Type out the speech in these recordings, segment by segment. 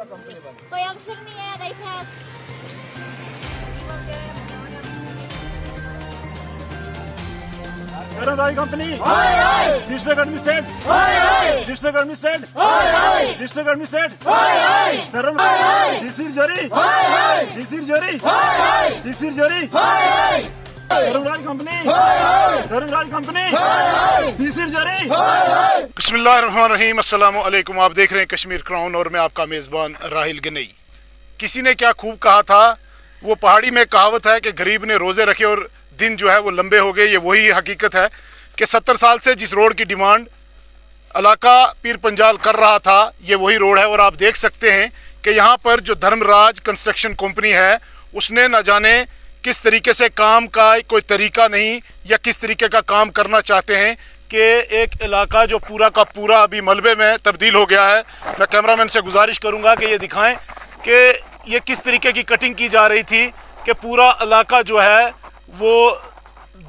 कोई अफसर नहीं है they test Rail company district administrator district administrator district administrator DC jury DC jury DC jury Rail company DC jury बिस्मिल्लाहिर्रहमानिर्रहीम अस्सलामु अलैकुम। आप देख रहे हैं कश्मीर क्राउन और मैं आपका मेज़बान राहिल गनई। किसी ने क्या खूब कहा था, वो पहाड़ी में कहावत है कि गरीब ने रोज़े रखे और दिन जो है वो लंबे हो गए। ये वही हकीकत है कि 70 साल से जिस रोड की डिमांड इलाका पीर पंजाल कर रहा था, ये वही रोड है। और आप देख सकते हैं कि यहाँ पर जो धर्मराज कंस्ट्रक्शन कंपनी है, उसने न जाने किस तरीके से काम का कोई तरीका नहीं या किस तरीके का काम करना चाहते हैं कि एक इलाका जो पूरा का पूरा अभी मलबे में तब्दील हो गया है। मैं कैमरामैन से गुजारिश करूँगा कि ये दिखाएं कि ये किस तरीके की कटिंग की जा रही थी कि पूरा इलाका जो है वो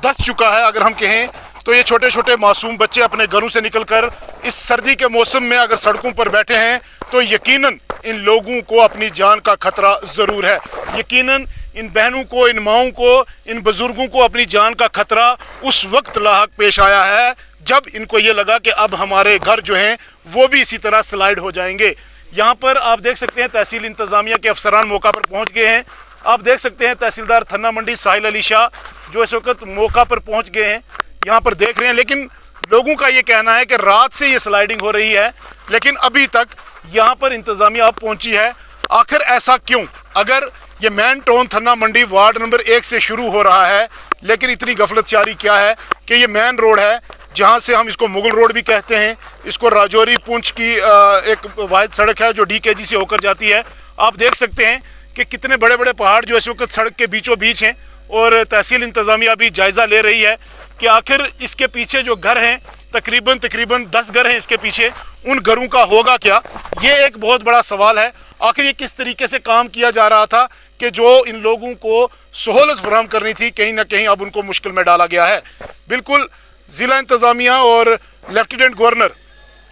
धंस चुका है। अगर हम कहें तो ये छोटे छोटे मासूम बच्चे अपने घरों से निकलकर इस सर्दी के मौसम में अगर सड़कों पर बैठे हैं तो यकीनन इन लोगों को अपनी जान का खतरा ज़रूर है। यकीनन इन बहनों को, इन माओं को, इन बुज़ुर्गों को अपनी जान का खतरा उस वक्त लाहक पेश आया है जब इनको ये लगा कि अब हमारे घर जो हैं वो भी इसी तरह स्लाइड हो जाएंगे। यहाँ पर आप देख सकते हैं तहसील इंतज़ामिया के अफसरान मौका पर पहुँच गए हैं। आप देख सकते हैं तहसीलदार थन्ना मंडी साहिल अली शाह जो इस वक्त मौका पर पहुँच गए हैं, यहाँ पर देख रहे हैं। लेकिन लोगों का ये कहना है कि रात से ये स्लाइडिंग हो रही है, लेकिन अभी तक यहाँ पर इंतज़ामिया अब पहुँची है। आखिर ऐसा क्यों? अगर ये मैन टाउन थन्ना मंडी वार्ड नंबर 1 से शुरू हो रहा है, लेकिन इतनी गफलतचारी क्या है कि ये मेन रोड है जहाँ से हम इसको मुगल रोड भी कहते हैं, इसको राजौरी पुंछ की एक वाहिद सड़क है जो DKG से होकर जाती है। आप देख सकते हैं कि कितने बड़े बड़े पहाड़ जो इस वक्त सड़क के बीचों बीच हैं और तहसील इंतज़ामिया भी जायज़ा ले रही है कि आखिर इसके पीछे जो घर हैं, तकरीबन 10 घर हैं इसके पीछे, उन घरों का होगा क्या? ये एक बहुत बड़ा सवाल है। आखिर ये किस तरीके से काम किया जा रहा था कि जो इन लोगों को सहूलत फराहम करनी थी, कहीं ना कहीं अब उनको मुश्किल में डाला गया है। बिल्कुल ज़िला इंतज़ामिया और लेफ्टिनेंट गवर्नर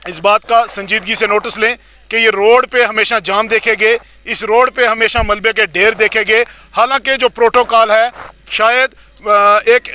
इस बात का संजीदगी से नोटिस लें कि ये रोड पे हमेशा जाम देखे गए, इस रोड पे हमेशा मलबे के ढेर देखे गए। हालांकि जो प्रोटोकॉल है, शायद एक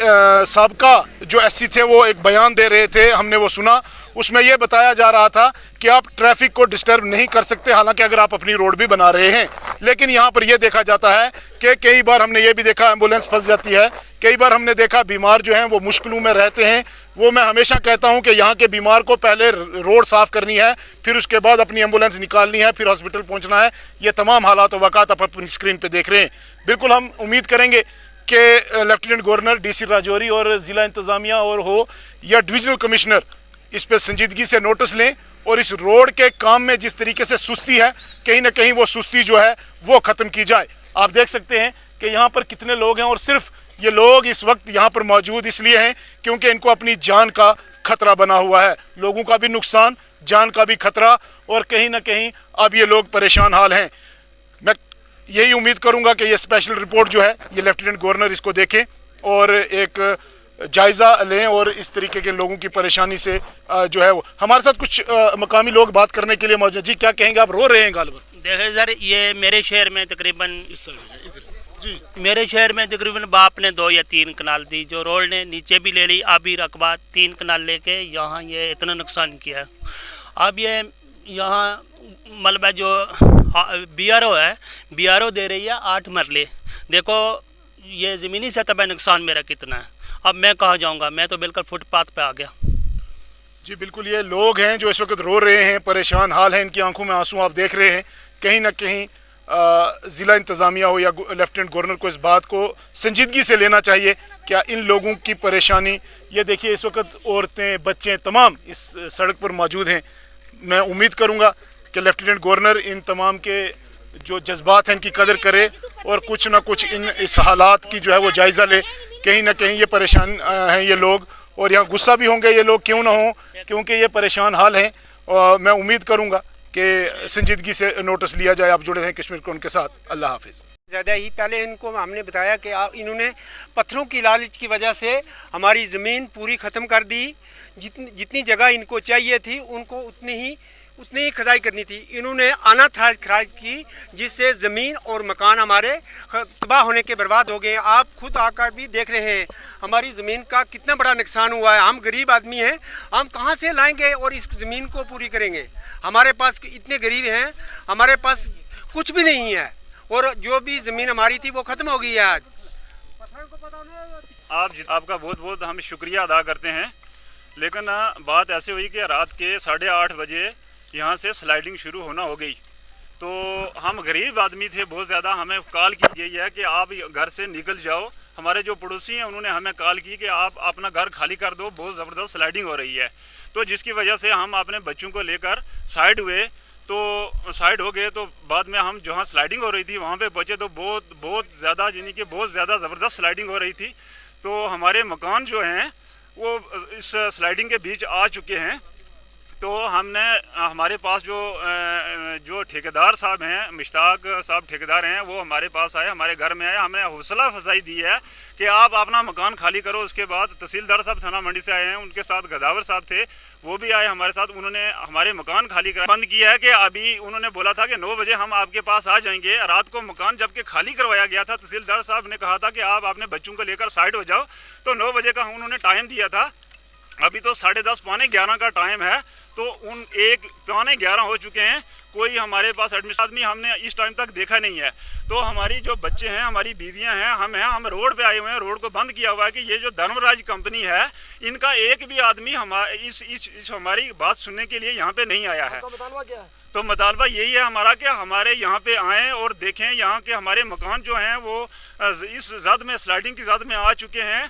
साबका जो SC थे वो एक बयान दे रहे थे, हमने वो सुना, उसमें ये बताया जा रहा था कि आप ट्रैफिक को डिस्टर्ब नहीं कर सकते, हालांकि अगर आप अपनी रोड भी बना रहे हैं। लेकिन यहाँ पर ये देखा जाता है कि कई बार हमने ये भी देखा एम्बुलेंस फंस जाती है, कई बार हमने देखा बीमार जो हैं वो मुश्किलों में रहते हैं। वो मैं हमेशा कहता हूँ कि यहाँ के बीमार को पहले रोड साफ़ करनी है, फिर उसके बाद अपनी एम्बुलेंस निकालनी है, फिर हॉस्पिटल पहुँचना है। ये तमाम हालात व वाक़ात आप अपनी स्क्रीन पर देख रहे हैं। बिल्कुल हम उम्मीद करेंगे कि लेफ्टिनेंट गवर्नर, DC राजौरी और ज़िला इंतज़ामिया और हो या डिविजनल कमिश्नर इस पर संजीदगी से नोटिस लें और इस रोड के काम में जिस तरीके से सुस्ती है, कहीं ना कहीं वो सुस्ती जो है वो ख़त्म की जाए। आप देख सकते हैं कि यहाँ पर कितने लोग हैं और सिर्फ ये लोग इस वक्त यहाँ पर मौजूद इसलिए हैं क्योंकि इनको अपनी जान का खतरा बना हुआ है। लोगों का भी नुकसान, जान का भी खतरा, और कहीं ना कहीं अब ये लोग परेशान हाल हैं। मैं यही उम्मीद करूंगा कि ये स्पेशल रिपोर्ट जो है ये लेफ्टिनेंट गवर्नर इसको देखें और एक जायज़ा लें और इस तरीके के लोगों की परेशानी से जो है वो। हमारे साथ कुछ मकामी लोग बात करने के लिए मौजूद। जी, क्या कहेंगे? आप रो रहे हैं गालिबन? देखिए सर, ये मेरे शहर में तकरीबन मेरे शहर में तकरीबन बाप ने 2 या 3 कनाल दी, जो रोड ने नीचे भी ले ली, अभी रकबा 3 कनाल लेके यहाँ ये इतना नुकसान किया है। अब ये यहाँ मलबा जो BRO है, BRO दे रही है 8 मरले। देखो ये ज़मीनी सतह पर नुकसान मेरा कितना है। अब मैं कहाँ जाऊँगा? मैं तो बिल्कुल फुटपाथ पे आ गया। जी बिल्कुल, ये लोग हैं जो इस वक्त रो रहे हैं, परेशान हाल है, इनकी आंखों में आंसू आप देख रहे हैं। कहीं ना कहीं ज़िला इंतज़ामिया हो या लेफ्टिनेंट गवर्नर को इस बात को संजीदगी से लेना चाहिए। क्या इन लोगों की परेशानी, ये देखिए इस वक्त औरतें, बच्चे तमाम इस सड़क पर मौजूद हैं। मैं उम्मीद करूँगा कि लेफ्टिनेंट गवर्नर इन तमाम के जो जज्बात हैं इनकी कदर करे और कुछ ना कुछ इस हालात की जो है वो जायज़ा ले। कहीं ना कहीं ये परेशान हैं ये लोग, और यहाँ गुस्सा भी होंगे ये लोग, क्यों ना हो, क्योंकि ये परेशान हाल हैं। और मैं उम्मीद करूँगा कि संजीदगी से नोटिस लिया जाए। आप जुड़े रहें कश्मीर क्राउन के साथ। अल्लाह हाफिज़। ज़्यादा ही पहले इनको हमने बताया कि इन्होंने पत्थरों की लालच की वजह से हमारी ज़मीन पूरी ख़त्म कर दी। जितनी जगह इनको चाहिए थी उनको उतनी ही उतनी ही खुदाई करनी थी। इन्होंने अनाथराइज खराज की, जिससे ज़मीन और मकान हमारे तबाह होने के बर्बाद हो गए। आप खुद आकर भी देख रहे हैं हमारी ज़मीन का कितना बड़ा नुकसान हुआ है। हम गरीब आदमी हैं, हम कहाँ से लाएंगे और इस ज़मीन को पूरी करेंगे? हमारे पास इतने गरीब हैं, हमारे पास कुछ भी नहीं है, और जो भी ज़मीन हमारी थी वो ख़त्म हो गई है आज। आपका बहुत बहुत हम शुक्रिया अदा करते हैं, लेकिन बात ऐसे हुई कि रात के 8:30 बजे यहाँ से स्लाइडिंग शुरू होना हो गई। तो हम गरीब आदमी थे बहुत ज़्यादा, हमें कॉल की गई है कि आप घर से निकल जाओ। हमारे जो पड़ोसी हैं उन्होंने हमें कॉल की कि आप अपना घर खाली कर दो, बहुत ज़बरदस्त स्लाइडिंग हो रही है। तो जिसकी वजह से हम अपने बच्चों को लेकर साइड हुए, तो साइड हो गए। तो बाद में हम जहाँ स्लाइडिंग हो रही थी वहाँ पे पहुँचे तो बहुत ज़्यादा, यानी कि बहुत ज़्यादा ज़बरदस्त स्लाइडिंग हो रही थी। तो हमारे मकान जो हैं वो इस स्लाइडिंग के बीच आ चुके हैं। तो हमने हमारे पास जो ठेकेदार साहब हैं, मुश्ताक साहब ठेकेदार हैं, वो हमारे पास आए, हमारे घर में आए। हमने हौसला अफजाई दी है कि आप अपना मकान खाली करो। उसके बाद तहसीलदार साहब थाना मंडी से आए हैं, उनके साथ गदावर साहब थे, वो भी आए हमारे साथ। उन्होंने हमारे मकान खाली करा बंद किया है कि अभी उन्होंने बोला था कि 9 बजे हम आपके पास आ जाएंगे। रात को मकान जबकि खाली करवाया गया था, तहसीलदार साहब ने कहा था कि आप अपने बच्चों को लेकर साइड हो जाओ। तो 9 बजे का उन्होंने टाइम दिया था, अभी तो 10:30 पौने 11 का टाइम है। तो उन 1 पौने 11 हो चुके हैं, कोई हमारे पास आदमी हमने इस टाइम तक देखा नहीं है। तो हमारी जो बच्चे हैं, हमारी बीवियां हैं, हम रोड पे आए हुए हैं, रोड को बंद किया हुआ है कि ये जो धर्मराज कंपनी है, इनका एक भी आदमी इस हमारी बात सुनने के लिए यहाँ पे नहीं आया है। तो मुतालबा यही है हमारा कि हमारे यहाँ पे आएँ और देखें यहाँ के हमारे मकान जो हैं वो इस ज़द में, स्लाइडिंग की ज़द में आ चुके हैं।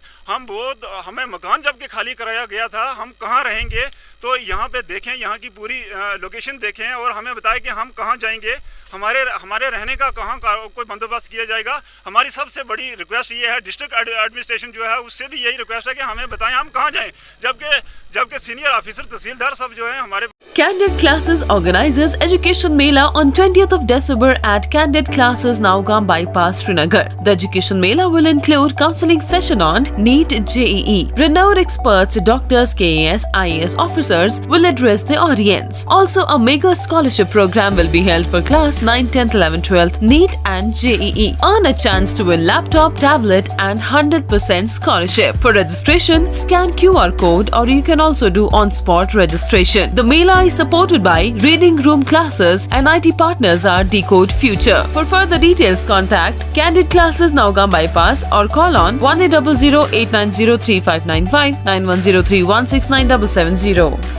हमें मकान जबकि खाली कराया गया था, हम कहाँ रहेंगे? तो यहाँ पे देखें, यहाँ की पूरी लोकेशन देखें और हमें बताएं कि हम कहाँ जाएंगे, हमारे रहने का कहाँ कोई बंदोबस्त किया जाएगा। हमारी सबसे बड़ी रिक्वेस्ट ये है, डिस्ट्रिक्ट एडमिनिस्ट्रेशन जो है उससे भी यही रिक्वेस्ट है कि हमें बताएं हम कहाँ जाएं, जबकि सीनियर ऑफिसर तहसीलदार सब जो है हमारे। Candid Classes organizes Education Mela on 20th of December at Candid Classes, Naugam Bypass, Srinagar. The Education Mela will include counseling session on NEET JEE. Renowned experts, doctors, KAS, IAS officers will address the audience. Also, a mega scholarship program will be held for class 9, 10th, 11th, 12th, NEET and JEE. Earn a chance to win laptop, tablet and 100% scholarship. For registration, scan QR code or you can also do on-spot registration. The Mela is supported by Reading Room Classes and IT partners are Decode Future. For further details, contact Candid Classes, Naugam Bypass or call on 1800 890 3595 9103 169 770.